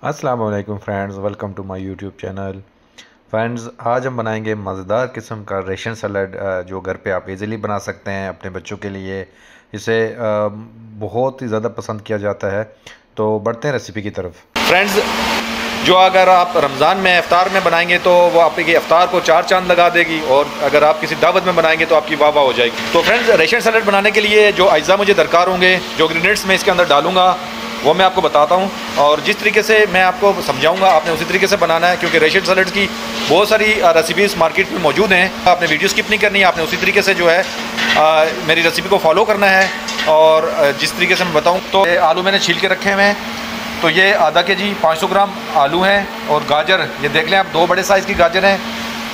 अस्सलाम वालेकुम friends, welcome to my YouTube channel. Friends, आज हम बनाएंगे मज़ेदार किस्म का रेशन सलाद जो घर पे आप इजीली बना सकते हैं अपने बच्चों के लिए। इसे बहुत ही ज़्यादा पसंद किया जाता है। तो बढ़ते हैं रेसिपी की तरफ। फ्रेंड्स, जो अगर आप रमज़ान में इफ्तार में बनाएंगे तो वो आपके इफ्तार को चार चांद लगा देगी, और अगर आप किसी दावत में बनाएंगे तो आपकी वाह वाह हो जाएगी। तो फ्रेंड्स, रेशन सलाद बनाने के लिए जो अज्जा मुझे दरकार होंगे, जो इंग्रेडिएंट्स मैं इसके अंदर डालूंगा वो मैं आपको बताता हूँ, और जिस तरीके से मैं आपको समझाऊंगा आपने उसी तरीके से बनाना है, क्योंकि रेशन सलाद की बहुत सारी रेसिपीज़ मार्केट में मौजूद हैं। आपने वीडियो स्किप नहीं करनी है, आपने उसी तरीके से जो है मेरी रेसिपी को फॉलो करना है। और जिस तरीके से मैं बताऊँ, तो आलू मैंने छील के रखे हुए हैं। तो ये आधा केजी 500 ग्राम आलू हैं, और गाजर ये देख लें आप, 2 बड़े साइज़ की गाजर हैं,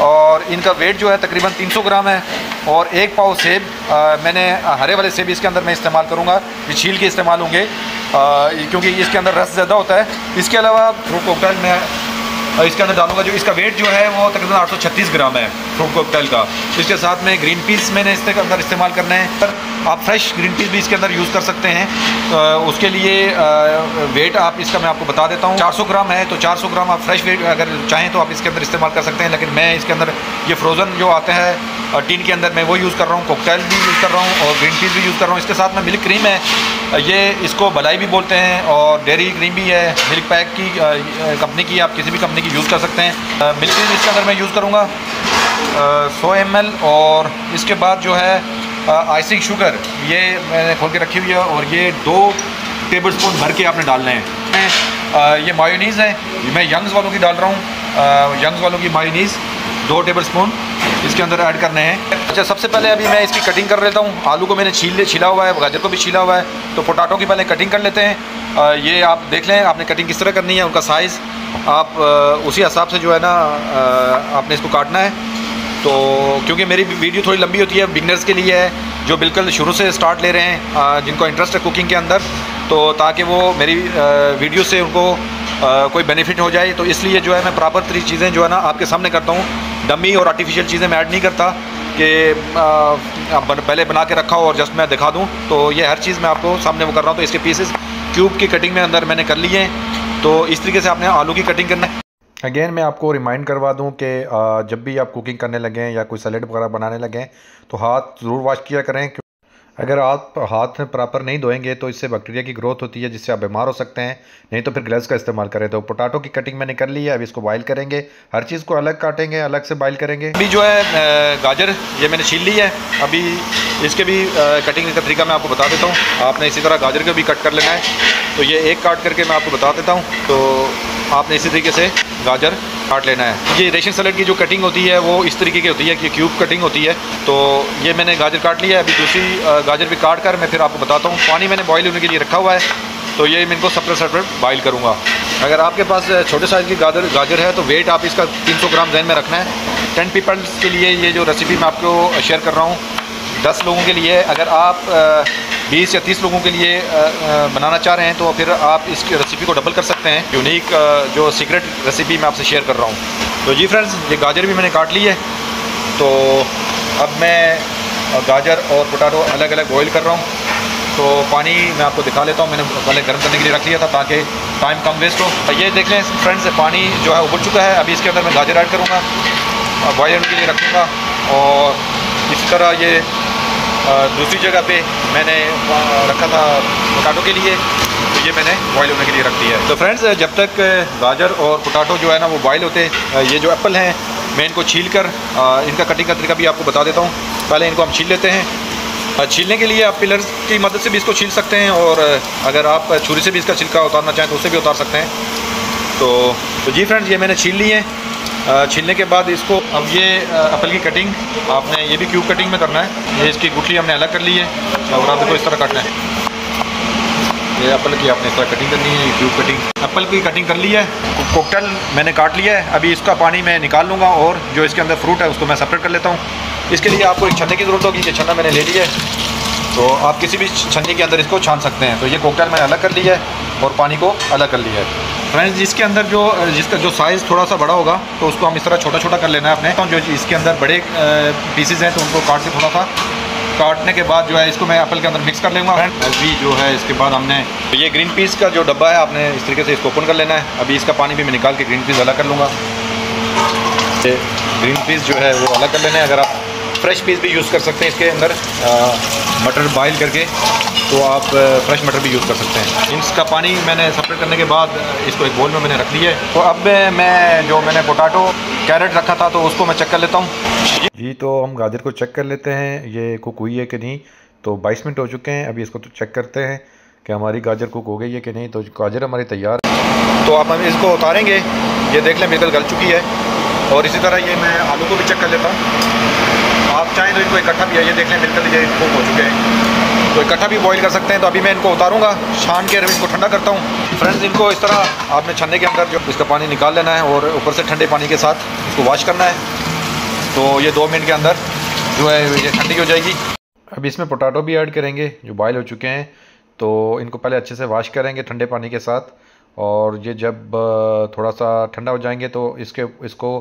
और इनका वेट जो है तकरीबन 300 ग्राम है। और 1 पाव सेब, मैंने हरे वाले सेब इसके अंदर मैं इस्तेमाल करूँगा, ये छील के इस्तेमाल होंगे क्योंकि इसके अंदर रस ज़्यादा होता है। इसके अलावा फ्रूट कॉकटेल में इसके अंदर डालूंगा, जो इसका वेट जो है वो तकरीबन 836 ग्राम है फ्रूट कॉकटेल का। इसके साथ में ग्रीन पीस मैंने इसके अंदर इस्तेमाल करना है, पर आप फ्रेश ग्रीन पीस भी इसके अंदर यूज़ कर सकते हैं। उसके लिए वेट आप इसका मैं आपको बता देता हूँ, 400 ग्राम है। तो 400 ग्राम आप फ्रेश वेट अगर चाहें तो आप इसके अंदर इस्तेमाल कर सकते हैं, लेकिन मैं इसके अंदर ये फ्रोज़न जो आते हैं टीन के अंदर मैं वो यूज़ कर रहा हूँ। कॉकटेल भी यूज़ कर रहा हूँ और ग्रीन पीस भी यूज़ कर रहा हूँ। इसके साथ में मिल्क क्रीम है, ये इसको मलाई भी बोलते हैं, और डेयरी क्रीम भी है, मिल्क पैक की कंपनी की, आप किसी भी कंपनी की यूज़ कर सकते हैं। मिल्क क्रीम इसके अंदर मैं यूज़ करूँगा 100 ml। और इसके बाद जो है आइसिंग शुगर, ये मैंने खोल के रखी हुई है, और ये 2 टेबलस्पून भर के आपने डालने हैं। ये मायोनीज़ है, मैं यंग्स वालों की डाल रहा हूँ, यंग्स वालों की मायोनीज़ 2 टेबलस्पून इसके अंदर ऐड करने हैं। अच्छा, सबसे पहले अभी मैं इसकी कटिंग कर लेता हूँ। आलू को मैंने छीला हुआ है, गाजर को भी छीला हुआ है, तो पोटैटो की पहले कटिंग कर लेते हैं। ये आप देख लें आपने कटिंग किस तरह करनी है, उनका साइज़ आप उसी हिसाब से जो है ना आपने इसको काटना है। तो क्योंकि मेरी वीडियो थोड़ी लंबी होती है, बिगनर्स के लिए है, जो बिल्कुल शुरू से स्टार्ट ले रहे हैं, जिनको इंटरेस्ट है कुकिंग के अंदर, तो ताकि वो मेरी वीडियो से उनको कोई बेनिफिट हो जाए। तो इसलिए जो है मैं प्रॉपर 3 चीज़ें जो है ना आपके सामने करता हूँ। डमी और आर्टिफिशियल चीज़ें मैं ऐड नहीं करता कि पहले बना के रखा हो और जस्ट मैं दिखा दूँ। तो ये हर चीज़ मैं आपको सामने वो कर रहा हूँ। तो इसके पीसेस क्यूब की कटिंग में अंदर मैंने कर लिए हैं। तो इस तरीके से आपने आलू की कटिंग करना है। अगेन मैं आपको रिमाइंड करवा दूं कि जब भी आप कुकिंग करने लगें या कोई सलाद वगैरह बनाने लगें तो हाथ ज़रूर वॉश किया करें। अगर आप हाथ प्रॉपर नहीं धोएंगे तो इससे बैक्टीरिया की ग्रोथ होती है, जिससे आप बीमार हो सकते हैं। नहीं तो फिर ग्लव्स का इस्तेमाल करें। तो पोटैटो की कटिंग मैंने कर ली है, अभी इसको बॉयल करेंगे, हर चीज़ को अलग काटेंगे, अलग से बॉयल करेंगे। अभी जो है गाजर ये मैंने छील ली है, अभी इसके भी कटिंग का तरीका मैं आपको बता देता हूँ। आपने इसी तरह गाजर को भी कट कर लेना है। तो ये एक काट करके मैं आपको बता देता हूँ। तो आपने इसी तरीके से गाजर काट लेना है। ये रेशन सलाद की जो कटिंग होती है वो इस तरीके की होती है कि क्यूब कटिंग होती है। तो ये मैंने गाजर काट लिया है, अभी दूसरी गाजर भी काट कर मैं फिर आपको बताता हूँ। पानी मैंने बॉईल होने के लिए रखा हुआ है, तो ये मैं इनको सेपरेट बॉईल करूँगा। अगर आपके पास छोटे साइज़ की गाजर है तो वेट आप इसका 300 ग्राम जहन में रखना है। 10 पीपल्स के लिए ये जो रेसिपी मैं आपको शेयर कर रहा हूँ, 10 लोगों के लिए। अगर आप 20 या 30 लोगों के लिए बनाना चाह रहे हैं तो फिर आप इसकी रेसिपी को डबल कर सकते हैं। यूनिक जो सीक्रेट रेसिपी मैं आपसे शेयर कर रहा हूँ। तो जी फ्रेंड्स, ये गाजर भी मैंने काट ली है। तो अब मैं गाजर और पोटैटो अलग अलग बॉईल कर रहा हूँ। तो पानी मैं आपको दिखा लेता हूँ, मैंने पहले गर्म करने के लिए रख लिया था ताकि टाइम कम वेस्ट हो। ये देख लें फ्रेंड्स, पानी जो है उबल चुका है। अभी इसके अंदर मैं गाजर ऐड करूँगा, बॉयल होने के लिए रखूँगा। और इसी तरह ये दूसरी जगह पे मैंने रखा था पोटैटो के लिए, तो ये मैंने बॉयल होने के लिए रख दिया है। तो फ्रेंड्स, जब तक गाजर और पोटैटो जो है ना वो बॉयल होते हैं, ये जो एप्पल हैं मैं इनको छील कर इनका कटिंग का तरीका भी आपको बता देता हूँ। पहले इनको हम छील लेते हैं। छीलने के लिए आप पिलर्स की मदद से भी इसको छील सकते हैं, और अगर आप छुरी से भी इसका छिलका उतारना चाहें तो उससे भी उतार सकते हैं। तो जी फ्रेंड्स, ये मैंने छील ली है। छीलने के बाद इसको अब ये एप्पल की कटिंग आपने ये भी क्यूब कटिंग में करना है। ये इसकी गुठली हमने अलग कर ली है, और आपको इस तरह काटना है। ये एप्पल की आपने इस तरह कटिंग करनी है, क्यूब कटिंग। एप्पल की कटिंग कर ली है। कॉकटेल मैंने काट लिया है, अभी इसका पानी मैं निकाल लूँगा, और जो इसके अंदर फ्रूट है उसको मैं सेपरेट कर लेता हूँ। इसके लिए आपको एक छन्ने की ज़रूरत होगी। ये छन्ना मैंने ले लिया है, तो आप किसी भी छन्नी के अंदर इसको छान सकते हैं। तो ये कॉकटेल मैंने अलग कर लिया है और पानी को अलग कर लिया है। फ्रेंड्स, जिसके अंदर जिसका जो साइज़ थोड़ा सा बड़ा होगा तो उसको हम इस तरह छोटा छोटा कर लेना है अपने। तो जो इसके अंदर बड़े पीसेज हैं तो उनको काट के थोड़ा सा काटने के बाद जो है इसको मैं एप्पल के अंदर मिक्स कर लूँगा। अभी जो है इसके बाद हमने ये ग्रीन पीस का जो डब्बा है आपने इस तरीके से इसको ओपन कर लेना है। अभी इसका पानी भी मैं निकाल के ग्रीन पीस अलग कर लूँगा। ये ग्रीन पीस जो है वो अलग कर लेना है। अगर आप फ्रेश पीस भी यूज़ कर सकते हैं इसके अंदर, मटर बॉयल करके, तो आप फ्रेश मटर भी यूज़ कर सकते हैं। इसका पानी मैंने सेपरेट करने के बाद इसको एक बोल में मैंने रख लिया है। तो अब मैंने पोटैटो कैरेट रखा था तो उसको मैं चेक कर लेता हूँ जी। तो हम गाजर को चेक कर लेते हैं ये कुक हुई है कि नहीं। तो 22 मिनट हो चुके हैं। अभी इसको तो चेक करते हैं कि हमारी गाजर कुक हो गई है कि नहीं। तो गाजर हमारी तैयार है। तो अब हम इसको उतारेंगे। ये देख लें बिल्कुल गल चुकी है। और इसी तरह ये मैं आलू को भी चेक कर लेता हूँ। आप चाहें तो इनको इकट्ठा भी है, ये देख लें बिल्कुल ये कुक हो चुके हैं, तो इकट्ठा भी बॉईल कर सकते हैं। तो अभी मैं इनको उतारूंगा, छान के इसको ठंडा करता हूँ। फ्रेंड्स, इनको इस तरह आपने छन्ने के अंदर जो इसका पानी निकाल लेना है और ऊपर से ठंडे पानी के साथ इसको वॉश करना है। तो ये 2 मिनट के अंदर जो है ये ठंडी हो जाएगी। अब इसमें पोटैटो भी ऐड करेंगे जो बॉयल हो चुके हैं। तो इनको पहले अच्छे से वॉश करेंगे ठंडे पानी के साथ। और ये जब थोड़ा सा ठंडा हो जाएंगे तो इसको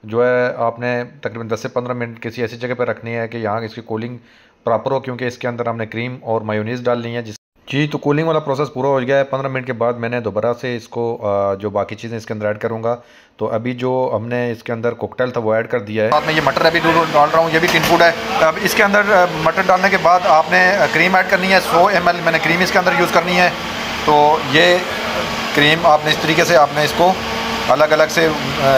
जो है आपने तकरीबन 10 से 15 मिनट किसी ऐसी जगह पर रखनी है कि यहाँ इसकी कूलिंग प्रॉपर हो, क्योंकि इसके अंदर हमने क्रीम और मायोनीज़ डालनी है। जी, तो कूलिंग वाला प्रोसेस पूरा हो गया है। 15 मिनट के बाद मैंने दोबारा से इसको जो बाकी चीज़ें इसके अंदर ऐड करूँगा। तो अभी जो हमने इसके अंदर कोकटेल था वो ऐड कर दिया है। बाद में ये मटर अभी डाल रहा हूँ, ये भी टिन फूड है। अब इसके अंदर मटर डालने के बाद आपने क्रीम ऐड करनी है। 100 ml मैंने क्रीम इसके अंदर यूज़ करनी है। तो ये क्रीम आपने इस तरीके से आपने इसको अलग अलग से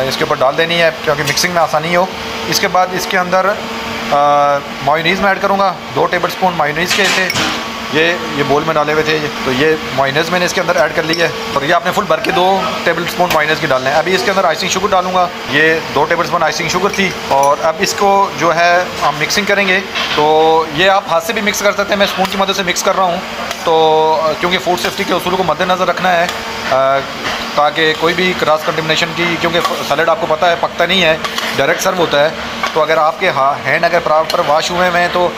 इसके ऊपर डाल देनी है क्योंकि मिक्सिंग में आसानी हो। इसके बाद इसके अंदर मायोनीज़ में ऐड करूँगा। 2 टेबल स्पून मायोनीज़ के थे, ये बोल में डाले हुए थे। तो ये मायोनीज़ मैंने इसके अंदर ऐड कर ली है। और ये आपने फुल भर के 2 टेबल स्पून मायोनीज़ की डालना है। अभी इसके अंदर आइसिंग शुगर डालूंगा। ये 2 टेबल स्पून आइसिंग शुगर थी। और अब इसको जो है हम मिक्सिंग करेंगे। तो ये आप हाथ से भी मिक्स कर सकते हैं, मैं स्पून की मदद से मिक्स कर रहा हूँ। तो क्योंकि फूड सेफ्टी के उसूलों को मद्देनज़र रखना है ताकि कोई भी क्रॉस कंटेमिनेशन की, क्योंकि सैलेड आपको पता है पकता नहीं है, डायरेक्ट सर्व होता है। तो अगर आपके हैंड अगर प्रॉपर वॉश हुए हैं तो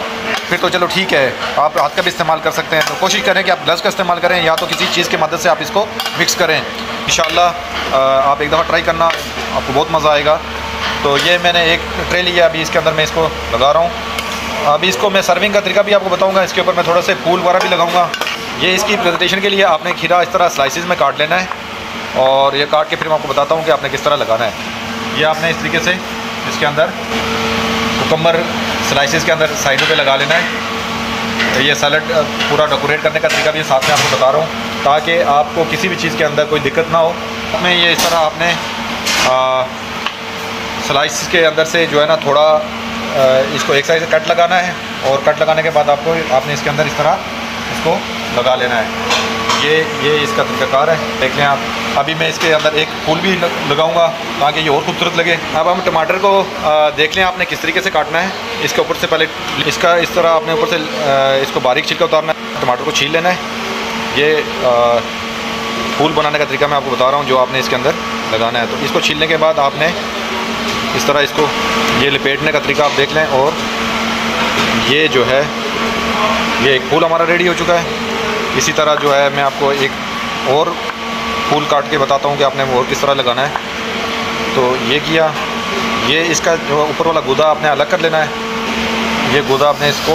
फिर तो चलो ठीक है, आप हाथ का भी इस्तेमाल कर सकते हैं। तो कोशिश करें कि आप ग्लव्स का इस्तेमाल करें या तो किसी चीज़ की मदद से आप इसको मिक्स करें। इंशाल्लाह आप एक दफ़ा ट्राई करना, आपको बहुत मज़ा आएगा। तो ये मैंने एक ट्रे लिया, अभी इसके अंदर मैं इसको लगा रहा हूँ। अभी इसको मैं सर्विंग का तरीका भी आपको बताऊँगा। इसके ऊपर मैं थोड़ा से फूल वगैरह भी लगाऊँगा। ये इसकी प्रेजेंटेशन के लिए आपने खीरा इस तरह स्लाइसिस में काट लेना है। और ये काट के फिर मैं आपको बताता हूँ कि आपने किस तरह लगाना है। ये आपने इस तरीके से इसके अंदर कुकम्बर स्लाइसिस के अंदर साइडों पे लगा लेना है। ये सैलड पूरा डेकोरेट करने का तरीका भी साथ में आपको बता रहा हूँ ताकि आपको किसी भी चीज़ के अंदर कोई दिक्कत ना हो। में ये इस तरह आपने स्लाइस के अंदर से जो है ना थोड़ा इसको एक साइड से कट लगाना है। और कट लगाने के बाद आपने इसके अंदर इस तरह इसको लगा लेना है। ये इसका तरीक़ाकार है, देख लें आप। अभी मैं इसके अंदर एक फूल भी लगाऊंगा ताकि ये और खूबसूरत लगे। अब हम टमाटर को देख लें आपने किस तरीके से काटना है। इसके ऊपर से पहले इसका इस तरह आपने ऊपर से इसको बारीक छिलका उतारना है। टमाटर को छील लेना है। ये फूल बनाने का तरीका मैं आपको बता रहा हूँ जो आपने इसके अंदर लगाना है। तो इसको छीलने के बाद आपने इस तरह इसको ये लपेटने का तरीका आप देख लें। और ये जो है ये एक फूल हमारा रेडी हो चुका है। इसी तरह जो है मैं आपको एक और फूल काट के बताता हूँ कि आपने वो किस तरह लगाना है। तो ये किया, ये इसका जो ऊपर वाला गूदा आपने अलग कर लेना है। ये गूदा आपने इसको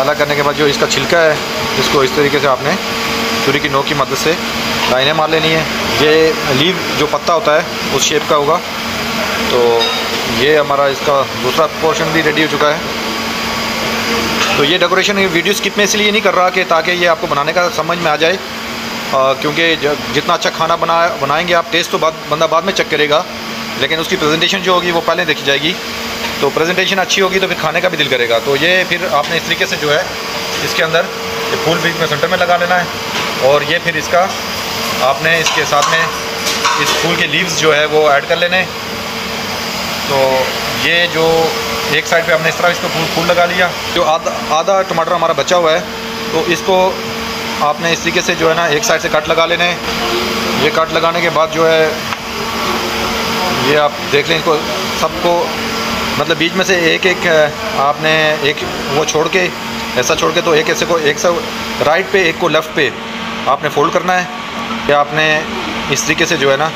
अलग करने के बाद जो इसका छिलका है इसको इस तरीके से आपने छुरी की नोक की मदद से लाइनें मार लेनी है। ये लीव जो पत्ता होता है उस शेप का होगा। तो ये हमारा इसका दूसरा पोर्शन भी रेडी हो चुका है। तो ये डेकोरेशन वीडियो स्किप में इसलिए नहीं कर रहा कि ताकि ये आपको बनाने का समझ में आ जाए। क्योंकि जितना अच्छा खाना बनाएंगे आप, टेस्ट तो बंदा बाद में चेक करेगा, लेकिन उसकी प्रेजेंटेशन जो होगी वो पहले देखी जाएगी। तो प्रेजेंटेशन अच्छी होगी तो फिर खाने का भी दिल करेगा। तो ये फिर आपने इस तरीके से जो है इसके अंदर ये फूल बीच में सेंटर में लगा लेना है। और ये फिर इसका आपने इसके साथ में इस फूल के लीव्स जो है वो ऐड कर लेने। तो ये जो एक साइड पे हमने इस तरह इसको फूल लगा लिया। जो आधा टमाटर हमारा बचा हुआ है तो इसको आपने इस तरीके से जो है ना एक साइड से कट लगा लेने। ये कट लगाने के बाद जो है ये आप देख लें, इसको सबको मतलब बीच में से एक आपने एक वो छोड़ के ऐसा छोड़ के तो एक ऐसे को एक राइट पे एक को लेफ़्ट पे आपने फोल्ड करना है। या आपने इस तरीके से जो है ना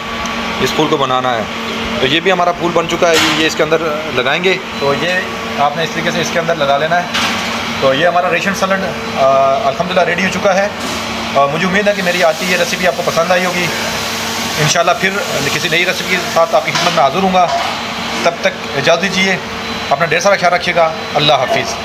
इस फूल को बनाना है। तो ये भी हमारा फूल बन चुका है, ये इसके अंदर लगाएंगे। तो ये आपने इस तरीके से इसके अंदर लगा लेना है। तो ये हमारा रेशन सैलड अल्हम्दुलिल्लाह रेडी हो चुका है। मुझे उम्मीद है कि मेरी आज की ये रेसिपी आपको पसंद आई होगी। इंशाल्लाह फिर किसी नई रेसिपी के साथ आपकी खिदमत में हाज़िर हूँगा। तब तक इजाज़त दीजिए, अपना ढेर सारा ख्याल रखिएगा। अल्लाह हाफिज़।